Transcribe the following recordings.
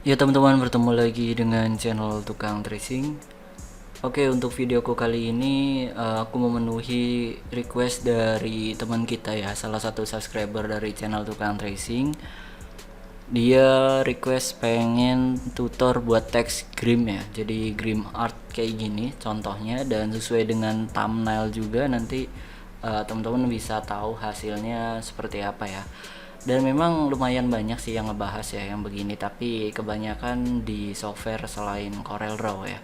Ya teman-teman, bertemu lagi dengan channel Tukang Tracing. Oke, untuk videoku kali ini aku memenuhi request dari teman kita ya, salah satu subscriber dari channel Tukang Tracing. Dia request pengen tutor buat teks grim ya, jadi grim art kayak gini contohnya, dan sesuai dengan thumbnail juga nanti teman-teman bisa tahu hasilnya seperti apa ya. Dan memang lumayan banyak sih yang ngebahas ya yang begini, tapi kebanyakan di software selain CorelDRAW ya.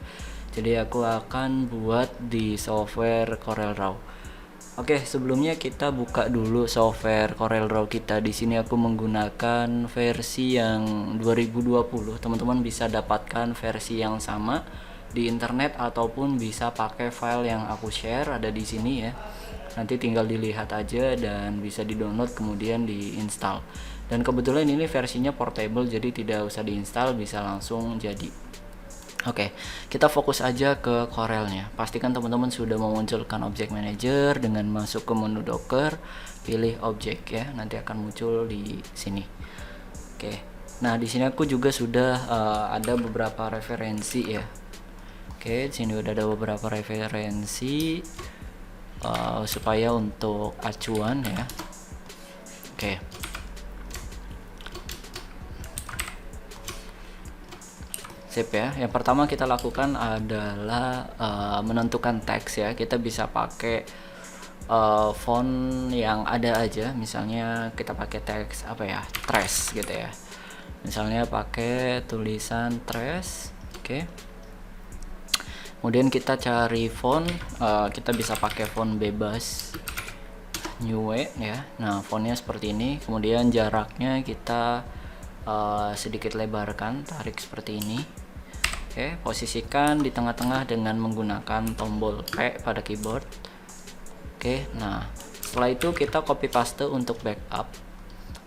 Jadi aku akan buat di software CorelDRAW. Oke, sebelumnya kita buka dulu software CorelDRAW kita. Di sini aku menggunakan versi yang 2020. Teman-teman bisa dapatkan versi yang sama di internet ataupun bisa pakai file yang aku share ada di sini ya. Nanti tinggal dilihat aja dan bisa di-download kemudian diinstal. Dan kebetulan ini versinya portable jadi tidak usah diinstal, bisa langsung jadi. Oke, kita fokus aja ke Corelnya. Pastikan teman-teman sudah memunculkan object manager dengan masuk ke menu Docker, pilih objek ya, nanti akan muncul di sini. Oke, nah di sini aku juga sudah ada beberapa referensi ya. Oke, di sini udah ada beberapa referensi supaya untuk acuan ya. Oke. Sip ya. Yang pertama kita lakukan adalah menentukan teks ya. Kita bisa pakai font yang ada aja. Misalnya kita pakai teks apa ya? Trash gitu ya. Misalnya pakai tulisan trash. Oke. Kemudian kita cari font. Kita bisa pakai font bebas. New Way ya. Nah, fontnya seperti ini. Kemudian jaraknya kita sedikit lebarkan, tarik seperti ini. Oke, posisikan di tengah-tengah dengan menggunakan tombol P pada keyboard. Oke, nah setelah itu kita copy paste untuk backup.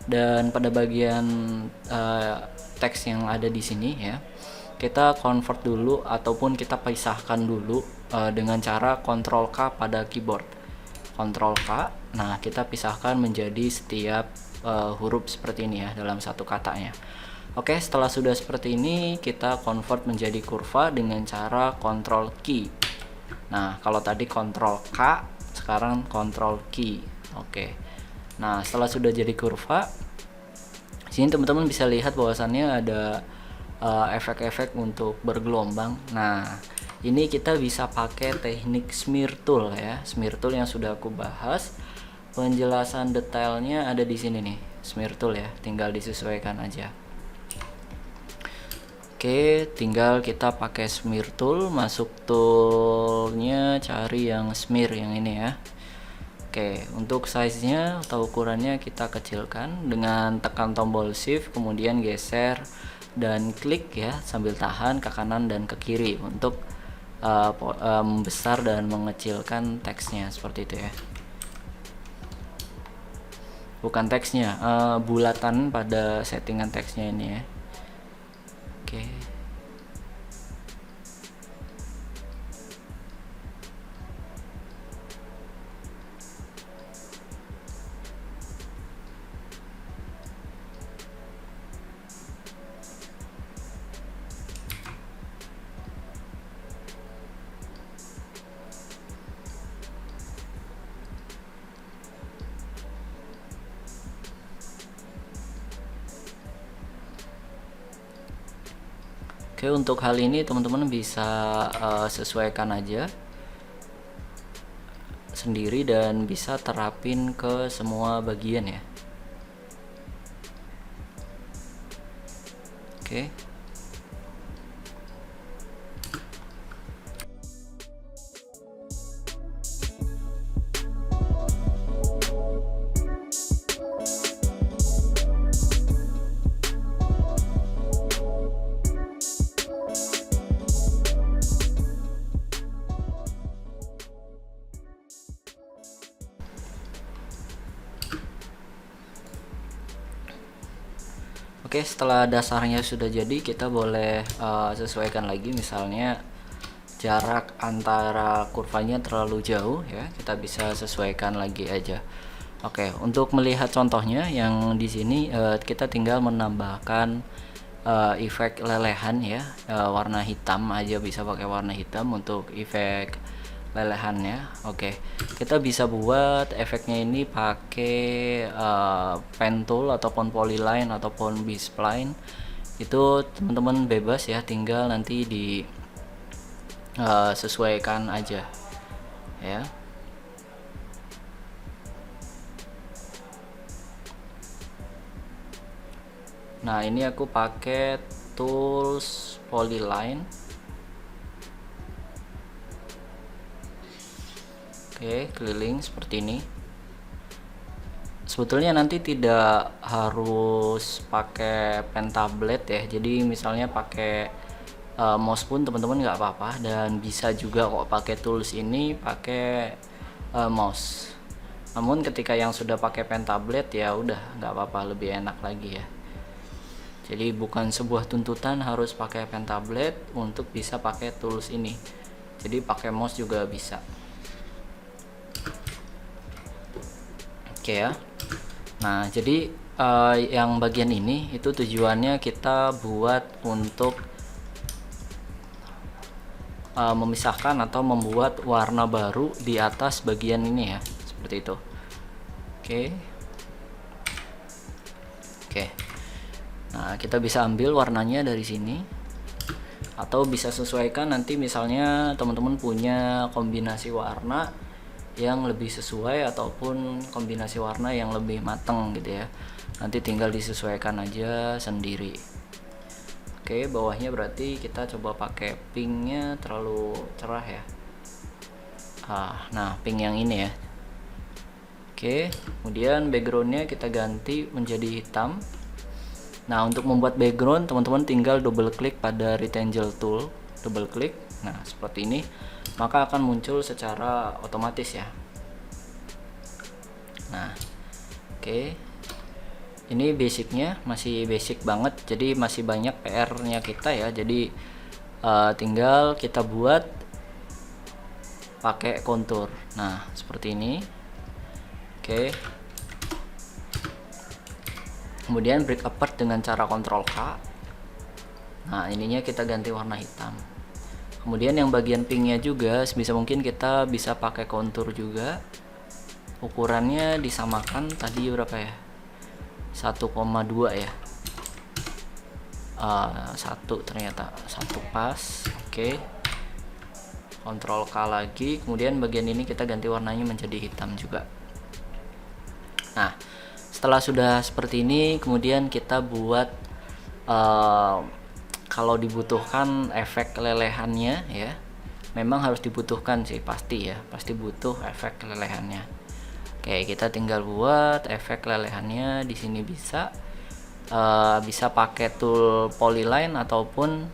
Dan pada bagian teks yang ada di sini ya, kita convert dulu ataupun kita pisahkan dulu dengan cara Ctrl K pada keyboard. Ctrl K. Nah, kita pisahkan menjadi setiap huruf seperti ini ya dalam satu katanya. Oke, setelah sudah seperti ini, kita convert menjadi kurva dengan cara Ctrl key. Nah, kalau tadi Ctrl K, sekarang Ctrl key. Oke. Nah, setelah sudah jadi kurva, sini teman-teman bisa lihat bahwasannya ada efek-efek untuk bergelombang. Nah, ini kita bisa pakai teknik smear tool ya. Smear tool yang sudah aku bahas. Penjelasan detailnya ada di sini nih. Smear tool ya, tinggal disesuaikan aja. Oke, tinggal kita pakai smear tool, masuk toolnya, cari yang smear yang ini ya. Oke, untuk size-nya atau ukurannya kita kecilkan dengan tekan tombol shift, kemudian geser dan klik ya, sambil tahan ke kanan dan ke kiri untuk membesar dan mengecilkan teksnya seperti itu ya. Bukan teksnya, bulatan pada settingan teksnya ini ya. Oke. Oke, untuk hal ini teman-teman bisa sesuaikan aja sendiri dan bisa terapin ke semua bagian ya. Oke. Oke, setelah dasarnya sudah jadi, kita boleh sesuaikan lagi. Misalnya jarak antara kurvanya terlalu jauh ya, kita bisa sesuaikan lagi aja. Oke, untuk melihat contohnya yang di sini kita tinggal menambahkan efek lelehan ya, warna hitam aja, bisa pakai warna hitam untuk efek lelehannya. Oke, kita bisa buat efeknya ini pakai pen tool ataupun polyline ataupun B-spline. Itu teman-teman bebas ya, tinggal nanti di sesuaikan aja ya. Nah, ini aku pakai tools polyline. Oke, keliling seperti ini. Sebetulnya nanti tidak harus pakai pen tablet ya, jadi misalnya pakai mouse pun teman-teman nggak apa-apa, dan bisa juga kok pakai tools ini pakai mouse. Namun ketika yang sudah pakai pen tablet ya udah nggak apa-apa, lebih enak lagi ya. Jadi bukan sebuah tuntutan harus pakai pen tablet untuk bisa pakai tools ini, jadi pakai mouse juga bisa. Oke ya. Nah, jadi yang bagian ini itu tujuannya kita buat untuk memisahkan atau membuat warna baru di atas bagian ini ya, seperti itu. Oke. Oke. Nah, kita bisa ambil warnanya dari sini, atau bisa sesuaikan nanti, misalnya teman-teman punya kombinasi warna yang lebih sesuai ataupun kombinasi warna yang lebih mateng gitu ya, nanti tinggal disesuaikan aja sendiri. Oke, bawahnya berarti kita coba pakai pinknya terlalu cerah ya. Nah, pink yang ini ya. Oke, kemudian backgroundnya kita ganti menjadi hitam. Nah, untuk membuat background teman-teman tinggal double klik pada rectangle tool, double klik. Nah, seperti ini, maka akan muncul secara otomatis ya. Nah, oke, ini basicnya masih basic banget, jadi masih banyak PR-nya kita ya. Jadi tinggal kita buat pakai kontur. Nah, seperti ini. Oke, kemudian break apart dengan cara Ctrl K. Nah, ininya kita ganti warna hitam. Kemudian yang bagian pinknya juga sebisa mungkin kita bisa pakai kontur juga. Ukurannya disamakan tadi berapa ya, 1,2 ya, 1 ternyata 1 pas. Oke, Ctrl K lagi, kemudian bagian ini kita ganti warnanya menjadi hitam juga. Nah, setelah sudah seperti ini, kemudian kita buat kalau dibutuhkan efek lelehannya ya, memang harus dibutuhkan sih, pasti ya, pasti butuh efek lelehannya. Oke, kita tinggal buat efek lelehannya di sini, bisa pakai tool polyline ataupun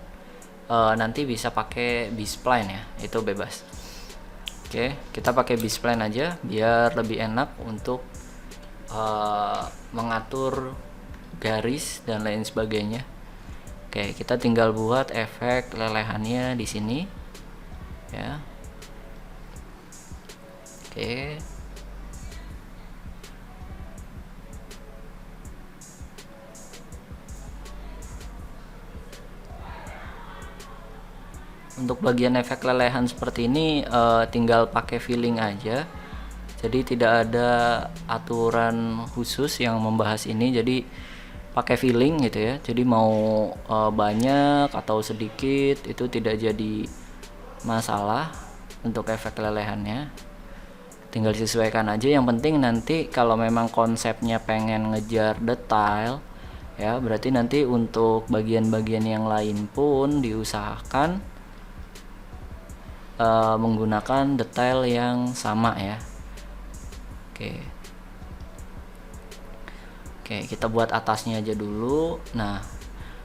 nanti bisa pakai B-spline ya, itu bebas. Oke, kita pakai B-spline aja biar lebih enak untuk mengatur garis dan lain sebagainya. Oke, kita tinggal buat efek lelehannya di sini ya. Oke, untuk bagian efek lelehan seperti ini tinggal pakai feeling aja, jadi tidak ada aturan khusus yang membahas ini, jadi pakai feeling gitu ya. Jadi mau banyak atau sedikit itu tidak jadi masalah untuk efek lelehannya, tinggal disesuaikan aja. Yang penting nanti kalau memang konsepnya pengen ngejar detail ya, berarti nanti untuk bagian-bagian yang lain pun diusahakan menggunakan detail yang sama ya. Oke, kita buat atasnya aja dulu. Nah,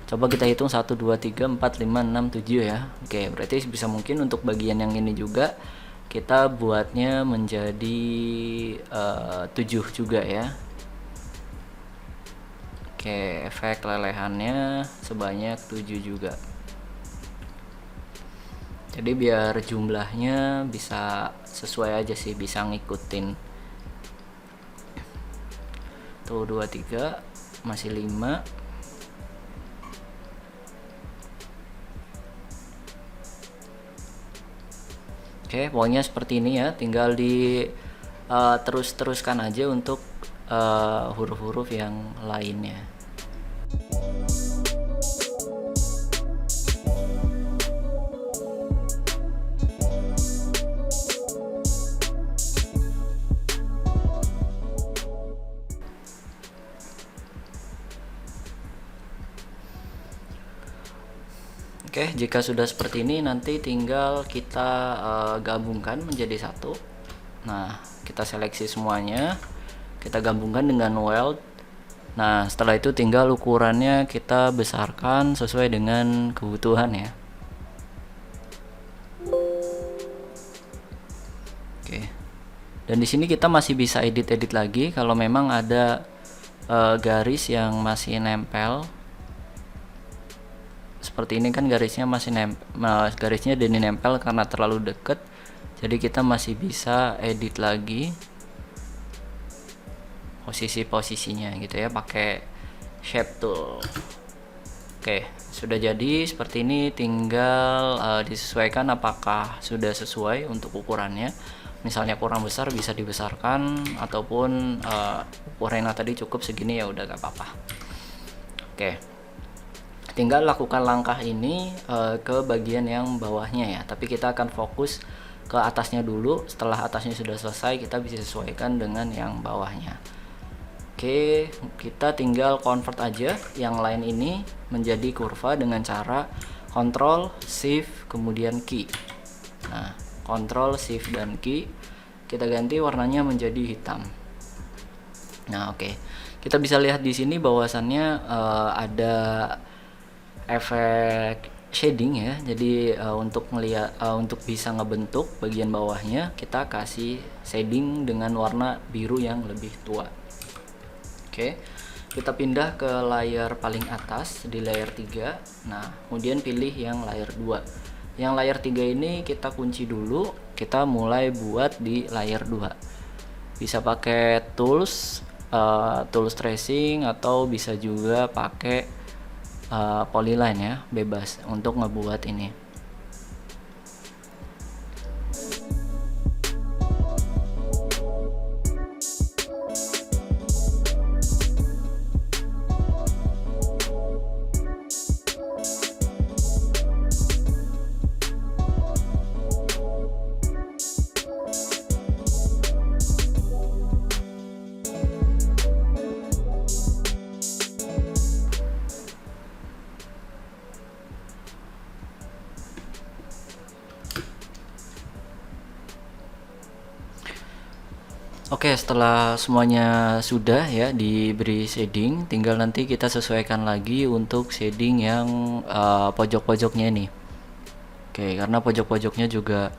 coba kita hitung 1, 2, 3, 4, 5, 6, 7 ya. Oke, berarti bisa mungkin untuk bagian yang ini juga kita buatnya menjadi 7 juga ya. Oke, efek lelehannya sebanyak 7 juga. Jadi biar jumlahnya bisa sesuai aja sih, bisa ngikutin. Tuh 2, 3, masih 5. Oke, pokoknya seperti ini ya, tinggal di terus-teruskan aja untuk huruf-huruf yang lainnya. Oke, jika sudah seperti ini nanti tinggal kita gabungkan menjadi satu. Nah, kita seleksi semuanya, kita gabungkan dengan weld. Nah, setelah itu tinggal ukurannya kita besarkan sesuai dengan kebutuhan ya. Oke. Dan di sini kita masih bisa edit-edit lagi kalau memang ada garis yang masih nempel. Seperti ini kan garisnya masih garisnya jadi nempel karena terlalu deket, jadi kita masih bisa edit lagi posisinya gitu ya, pakai shape tool. Oke, sudah jadi seperti ini, tinggal disesuaikan apakah sudah sesuai untuk ukurannya. Misalnya kurang besar bisa dibesarkan, ataupun ukuran yang tadi cukup segini ya udah gak apa-apa. Oke, tinggal lakukan langkah ini ke bagian yang bawahnya ya, tapi kita akan fokus ke atasnya dulu. Setelah atasnya sudah selesai, kita bisa sesuaikan dengan yang bawahnya. Oke, kita tinggal convert aja yang lain ini menjadi kurva dengan cara Ctrl Shift kemudian key. Nah, Ctrl Shift dan key, kita ganti warnanya menjadi hitam. Nah, oke, kita bisa lihat di sini bahwasannya ada efek shading ya. Jadi untuk melihat untuk bisa ngebentuk bagian bawahnya, kita kasih shading dengan warna biru yang lebih tua. Oke, kita pindah ke layar paling atas di layar 3. Nah, kemudian pilih yang layar 2. Yang layar 3 ini kita kunci dulu, kita mulai buat di layar 2. Bisa pakai tools tracing, atau bisa juga pakai polyline ya, bebas untuk ngebuat ini. Oke, setelah semuanya sudah ya diberi shading, tinggal nanti kita sesuaikan lagi untuk shading yang pojok-pojoknya ini. Oke, karena pojok-pojoknya juga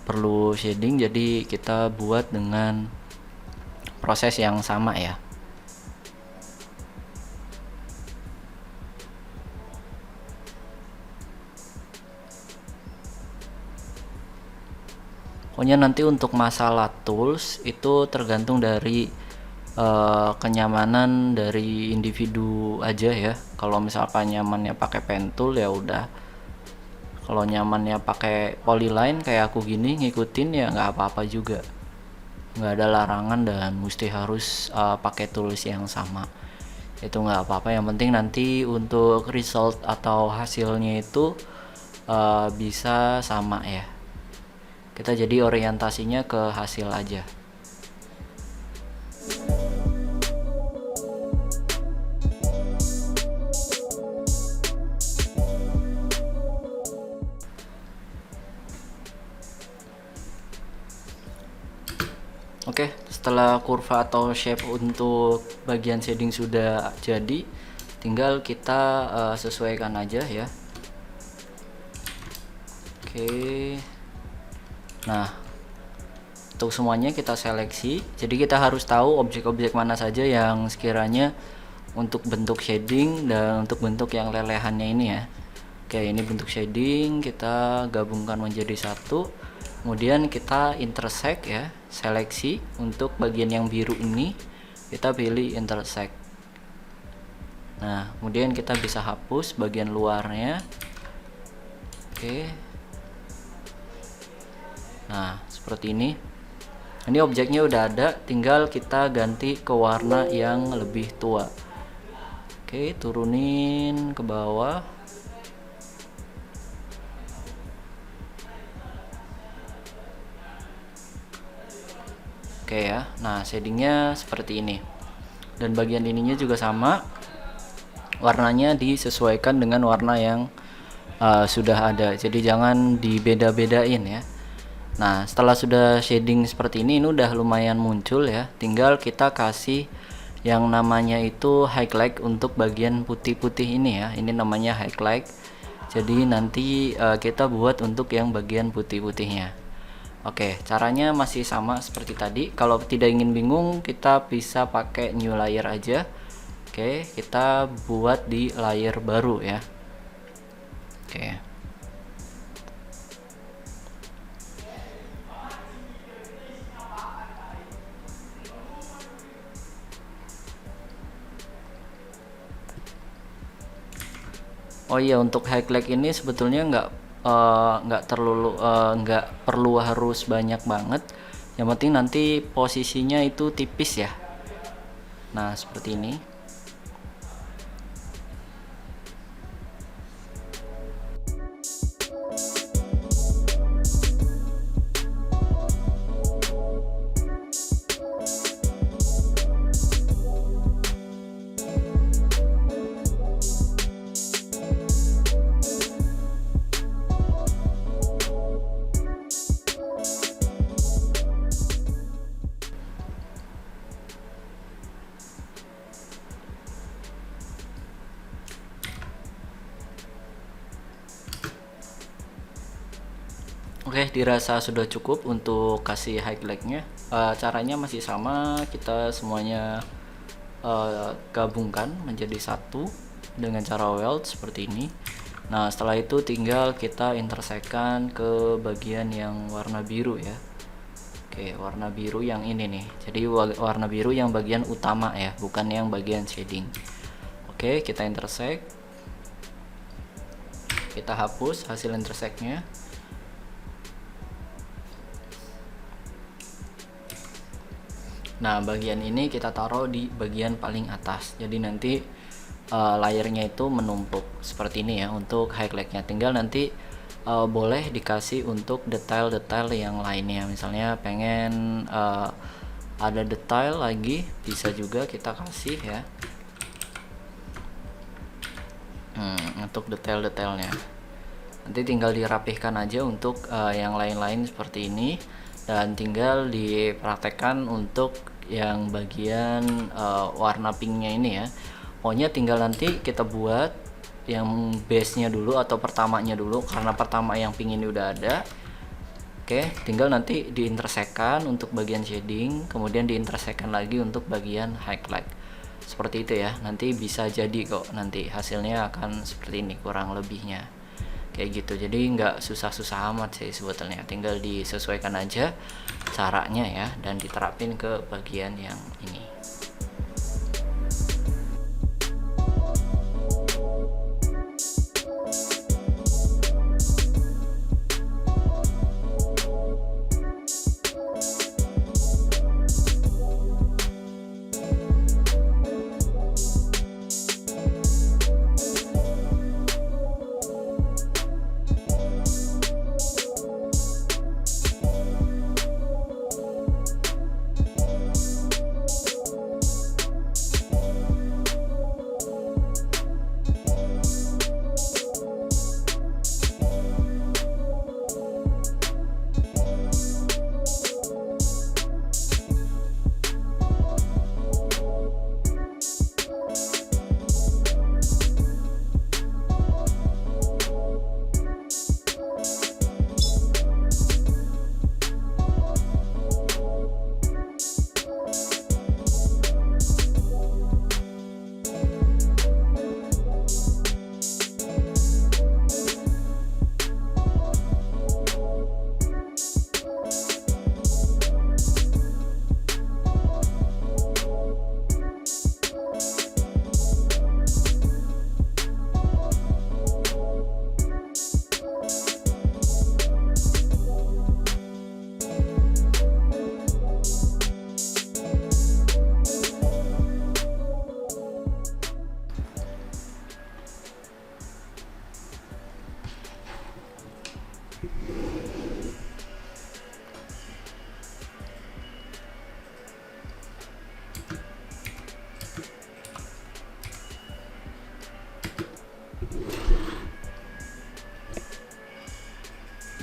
perlu shading, jadi kita buat dengan proses yang sama ya. Pokoknya nanti untuk masalah tools itu tergantung dari kenyamanan dari individu aja ya. Kalau misalkan nyamannya pakai pen tool ya udah. Kalau nyamannya pakai polyline kayak aku gini ngikutin ya nggak apa-apa juga. Nggak ada larangan dan mesti harus pakai tools yang sama. Itu nggak apa-apa. Yang penting nanti untuk result atau hasilnya itu bisa sama ya. Kita jadi orientasinya ke hasil aja. Oke, setelah kurva atau shape untuk bagian shading sudah jadi, tinggal kita sesuaikan aja ya. Oke. Nah, untuk semuanya kita seleksi. Jadi kita harus tahu objek-objek mana saja yang sekiranya untuk bentuk shading dan untuk bentuk yang lelehannya ini ya. Oke, ini bentuk shading, kita gabungkan menjadi satu. Kemudian kita intersect ya, seleksi untuk bagian yang biru ini, kita pilih intersect. Nah, kemudian kita bisa hapus bagian luarnya. Oke. Nah, seperti ini. Ini objeknya udah ada, tinggal kita ganti ke warna yang lebih tua. Oke, turunin ke bawah. Oke ya, nah shadingnya seperti ini. Dan bagian ininya juga sama, warnanya disesuaikan dengan warna yang sudah ada. Jadi jangan dibeda-bedain ya. Nah, setelah sudah shading seperti ini udah lumayan muncul ya. Tinggal kita kasih yang namanya itu highlight untuk bagian putih-putih ini ya. Ini namanya highlight. Jadi nanti kita buat untuk yang bagian putih-putihnya. Oke, caranya masih sama seperti tadi. Kalau tidak ingin bingung, kita bisa pakai new layer aja. Oke, kita buat di layer baru ya. Oke. Oh iya, untuk highlight ini sebetulnya nggak perlu harus banyak banget. Yang penting nanti posisinya itu tipis ya. Nah, seperti ini. Oke, dirasa sudah cukup untuk kasih highlightnya. Caranya masih sama, kita semuanya gabungkan menjadi satu dengan cara weld seperti ini. Nah, setelah itu tinggal kita intersekkan ke bagian yang warna biru ya. Oke, warna biru yang ini nih. Jadi warna biru yang bagian utama ya, bukan yang bagian shading. Oke, kita intersect. Kita hapus hasil interseknya. Nah, bagian ini kita taruh di bagian paling atas. Jadi nanti layernya itu menumpuk seperti ini ya untuk highlightnya. Tinggal nanti boleh dikasih untuk detail-detail yang lainnya. Misalnya pengen ada detail lagi, bisa juga kita kasih ya. Untuk detail-detailnya. Nanti tinggal dirapihkan aja untuk yang lain-lain seperti ini. Dan tinggal dipraktekkan untuk yang bagian warna pinknya ini ya. Pokoknya tinggal nanti kita buat yang base nya dulu atau pertamanya dulu, karena pertama yang pink ini udah ada. Oke, tinggal nanti diintersekkan untuk bagian shading, kemudian diintersekkan lagi untuk bagian highlight. Seperti itu ya, nanti bisa jadi kok, nanti hasilnya akan seperti ini kurang lebihnya. Kayak gitu, jadi nggak susah-susah amat sih sebetulnya, tinggal disesuaikan aja caranya ya dan diterapin ke bagian yang ini.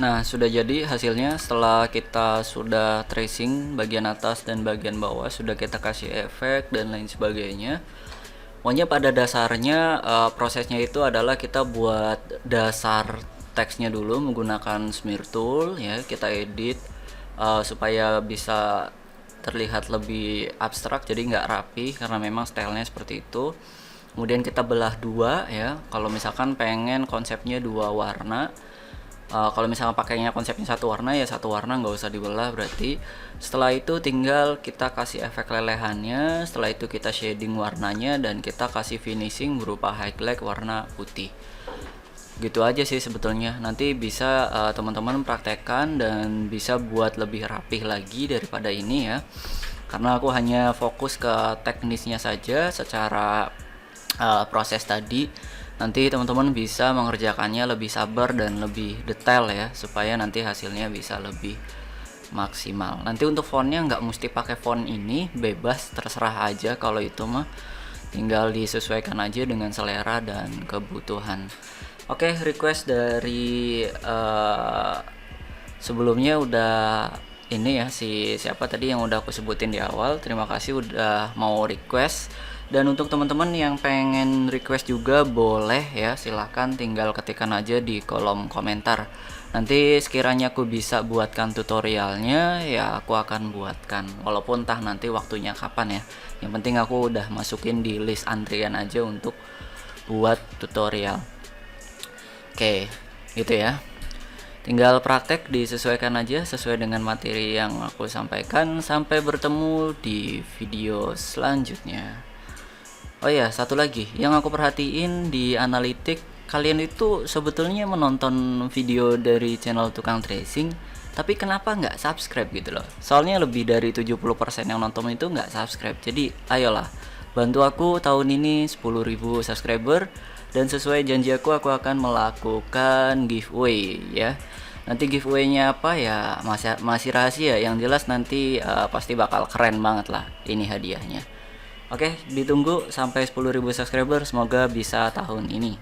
Nah, sudah jadi hasilnya setelah kita sudah tracing bagian atas dan bagian bawah, sudah kita kasih efek dan lain sebagainya. Pokoknya pada dasarnya prosesnya itu adalah kita buat dasar teksnya dulu menggunakan smear tool ya, kita edit supaya bisa terlihat lebih abstrak, jadi nggak rapi karena memang stylenya seperti itu. Kemudian kita belah dua ya, kalau misalkan pengen konsepnya dua warna. Kalau misalnya pakainya konsepnya satu warna ya satu warna, nggak usah dibelah berarti. Setelah itu tinggal kita kasih efek lelehannya, setelah itu kita shading warnanya dan kita kasih finishing berupa highlight warna putih. Gitu aja sih sebetulnya. Nanti bisa teman-teman praktekkan dan bisa buat lebih rapih lagi daripada ini ya. Karena aku hanya fokus ke teknisnya saja secara proses tadi. Nanti teman-teman bisa mengerjakannya lebih sabar dan lebih detail ya, supaya nanti hasilnya bisa lebih maksimal. Nanti untuk fontnya nggak mesti pakai font ini, bebas terserah aja, kalau itu mah tinggal disesuaikan aja dengan selera dan kebutuhan. Oke, request dari sebelumnya udah ini ya, si siapa tadi yang udah aku sebutin di awal. Terima kasih udah mau request. Dan untuk teman-teman yang pengen request juga boleh ya, silahkan tinggal ketikkan aja di kolom komentar. Nanti sekiranya aku bisa buatkan tutorialnya ya aku akan buatkan, walaupun entah nanti waktunya kapan ya. Yang penting aku udah masukin di list antrian aja untuk buat tutorial. Oke, gitu ya. Tinggal praktek disesuaikan aja sesuai dengan materi yang aku sampaikan. Sampai bertemu di video selanjutnya. Oh ya, satu lagi yang aku perhatiin di analitik, kalian itu sebetulnya menonton video dari channel Tukang Tracing, tapi kenapa nggak subscribe gitu loh? Soalnya lebih dari 70% yang nonton itu nggak subscribe. Jadi ayolah, bantu aku tahun ini 10.000 subscriber, dan sesuai janji aku akan melakukan giveaway ya. Nanti giveaway-nya apa ya masih rahasia, yang jelas nanti pasti bakal keren banget lah ini hadiahnya. Oke, ditunggu sampai 10.000 subscriber, semoga bisa tahun ini.